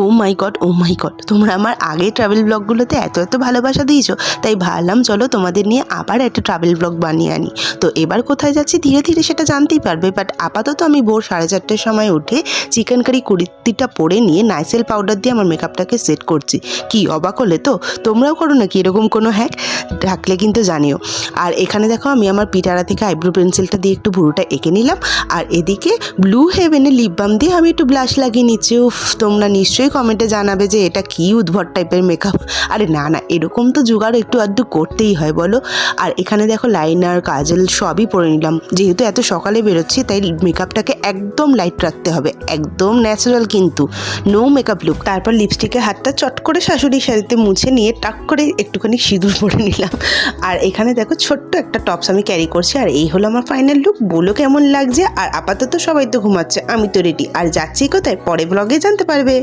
ও মাই god, ও মাই god, তোমরা আমার আগে ট্রাভেল ব্লগগুলোতে এত এত ভালোবাসা দিয়েছো, তাই ভাবলাম চলো তোমাদের নিয়ে আবার একটা ট্রাভেল ব্লগ বানিয়ে আনি। তো এবার কোথায় যাচ্ছি ধীরে ধীরে সেটা জানতেই পারবে, বাট আপাতত আমি ভোর 4:30টার সময় উঠে চিকেন কারি কুর্তিটা পরে নিয়ে নাইসেল পাউডার দিয়ে আমার মেকআপটাকে সেট করছি। কি অবাক হলে তো? তোমরাও করো নাকি এরকম কোনো হ্যাক? থাকলে কিন্তু জানিও। আর এখানে দেখো আমি আমার পিটারা থেকে আইব্রো পেন্সিলটা দিয়ে একটু ভুরুটা এঁকে নিলাম, আর এদিকে ব্লু হেভেনের লিপ বাম দিয়ে আমি একটু ব্লাশ লাগিয়ে নিচ্ছি। উফ, তোমরা নিশ্চয়ই কমেন্টে জানাবে যে এটা কি উদ্ভট টাইপের মেকআপ। আরে না না, এরকম তো জোগাড় একটু আধটু করতেই হয় বলো। আর এখানে দেখো লাইনার কাজল সবই পরে নিলাম, যেহেতু এত সকালে বেরোচ্ছি তাই মেকআপটাকে একদম লাইট রাখতে হবে, একদম ন্যাচারাল কিন্তু, নো মেকআপ লুক। তারপর লিপস্টিকে হাতটা চট করে শাশুড়ির শাড়িতে মুছে নিয়ে টাক করে একটুখানি সিঁদুর পরে নিলাম। আর এখানে দেখো ছোট্ট একটা টপস আমি ক্যারি করছি, আর এই হলো আমার ফাইনাল লুক। বলো কেমন লাগছে? আর আপাতত সবাই তো ঘুমাচ্ছে, আমি তো রেডি। আর যাচ্ছি কোথায় পরে ব্লগে জানতে পারবে।